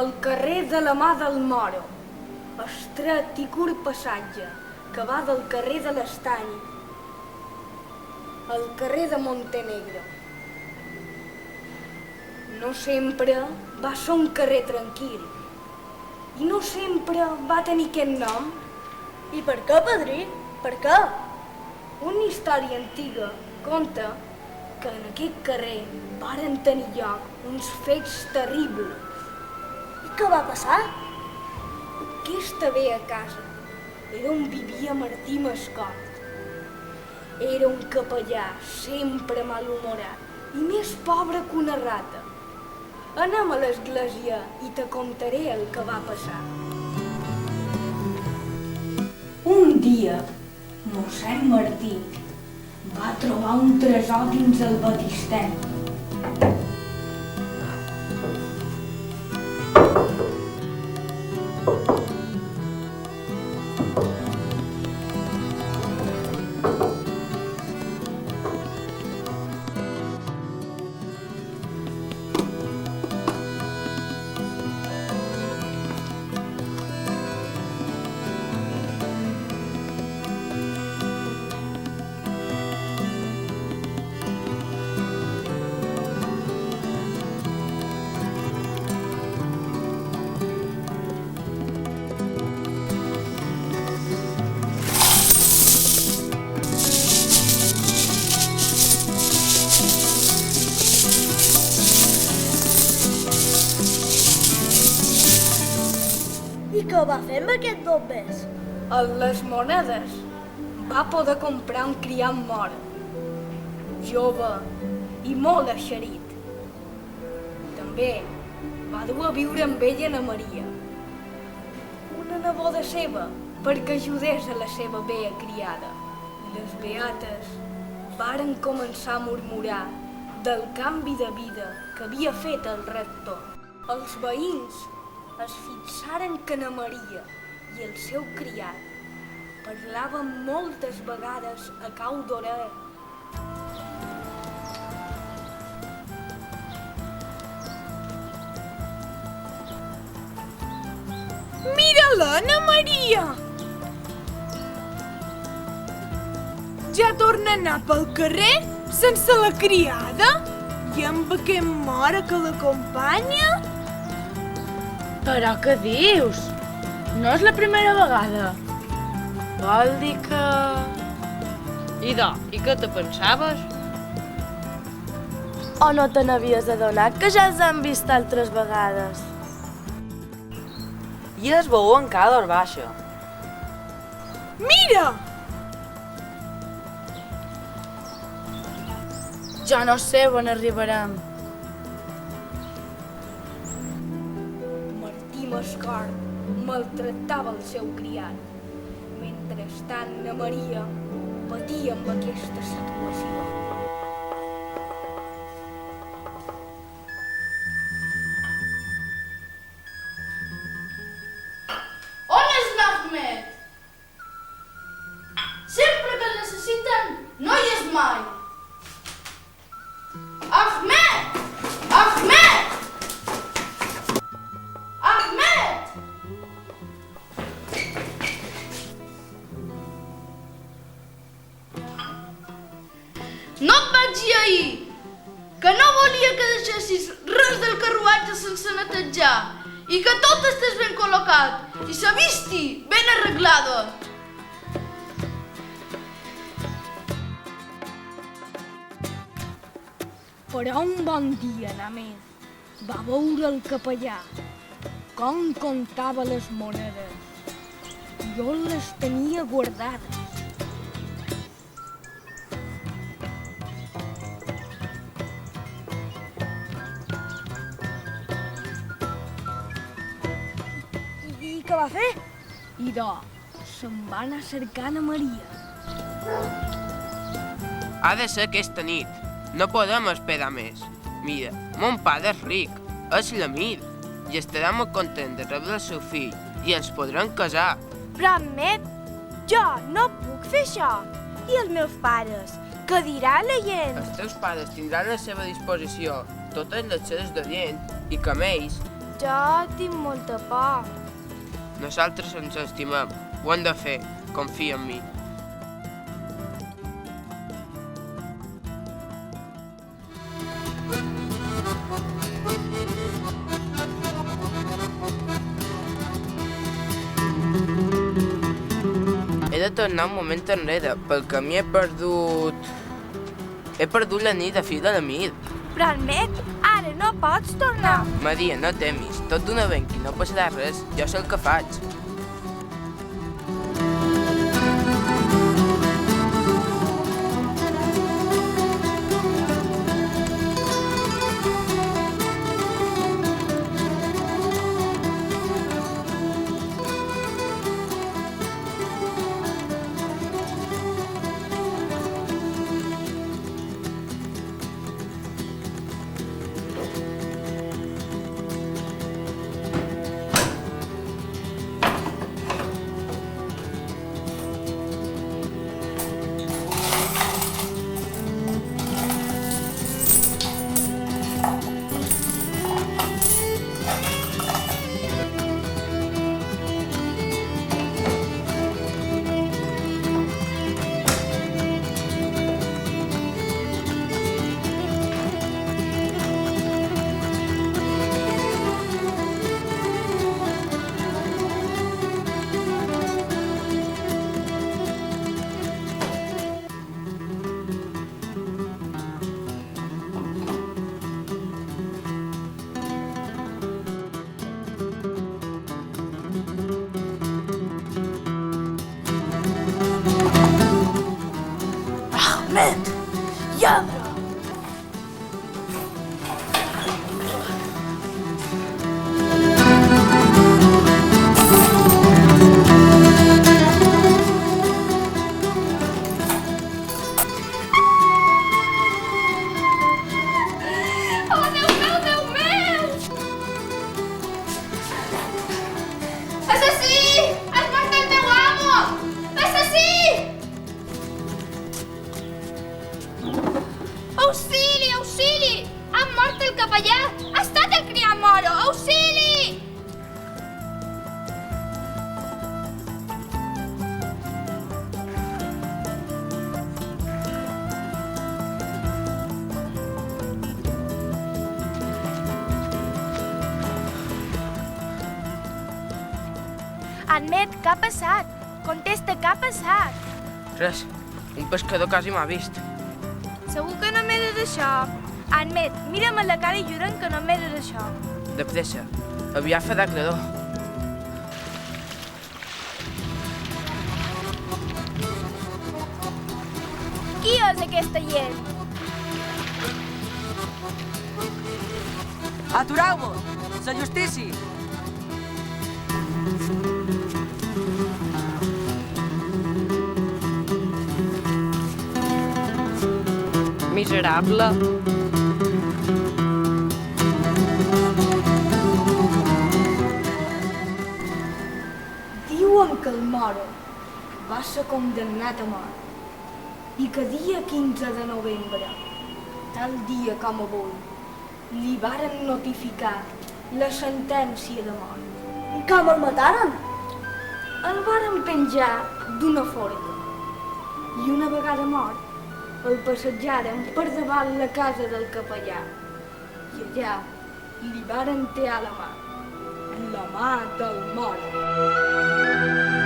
al carrer de la Mà del Moro, estret i curt passatge que va del carrer de l'Estany al carrer de Montenegro. No sempre va ser un carrer tranquil i no sempre va tenir aquest nom. I per què, padrí? Per què? Una història antiga conta que en aquest carrer varen tenir lloc uns fets terribles. I què va passar? Aquesta vella casa era on vivia Martí Mascort. Era un capellà sempre malhumorat i més pobre que una rata. Anem a l'església i te contaré el que va passar. Un dia, mossèn Martí va trobar un tresor dins el batistet. I què va fer amb aquests bombers? En les monedes va poder comprar un criat mort, jove i molt eixerit. També va dur a viure amb ella na Maria, una neboda seva, perquè ajudés a la seva vella criada. Les beates varen començar a murmurar del canvi de vida que havia fet el rector. Els veïns es fixaren que na Maria i el seu criat parlaven moltes vegades a cau d'orella. Mira-la, na Maria! Ja torna a anar pel carrer sense la criada i amb aquest mort que l'acompanya? Però què dius? No és la primera vegada. Vol dir que... I què te pensaves? O no te n'havies adonat que ja els han vist altres vegades? I es veuen cada hora baixa. Mira! Jo no sé on arribarem. Martí Mascort maltractava el seu criat. Mentrestant, na Maria patia amb aquesta situació. On és l'Ahmed? Sempre que el necessiten, no hi és mai. Ahmed! Ahmed! Ahmed! No et vaig dir ahir que no volia que deixessis res del carruatge sense netejar i que tot estés ben col·locat i la visti ben arreglada. Però un bon dia, només, va veure el capellà com comptava les monedes i on les tenia guardades. I què va fer? Idò, se'n va anar cercant a Maria. Ha de ser aquesta nit. No podem esperar més. Mira, mon pare és ric, és l'Amir, i estarà molt content de rebre el seu fill i ens podrem casar. Però, Ahmed, jo no puc fer això. I els meus pares? Què dirà la gent? Els teus pares tindran a la seva disposició totes les seves d'Orient i que amb ells Jo tinc molta por. Nosaltres ens estimem. Ho hem de fer. Confia en mi. He de tornar un moment enrere. Pel camí he perdut la nit a fi de la nit. Però, Admet, ara no pots tornar. Maria, no temis. Tot d'una vegada que no passarà res. Jo sé el que faig. Admet, lladre! Oh, Déu meu, Déu meu! Assassí! Has mort el meu amo! Assassí! Auxili, auxili! Han mort el capellà! Ha estat el criat moro! Auxili! Admet, què ha passat? Contesta, què ha passat? Res. Un pescador quasi m'ha vist. Segur que no m'eres això. Admet, mira'm a la cara i jura'm que no m'eres això. De pressa. Aviat farà claror. Qui és aquesta gent? Atureu-vos! La justícia! Miserable. Diuen que el moro va ser condemnat a mort i que dia 15 de novembre, tal dia com avui, li varen notificar la sentència de mort. I com el mataren? El varen penjar d'una forca i una vegada mort el passejaren per davant la casa del capellà i allà li varen tallar la mà del mort.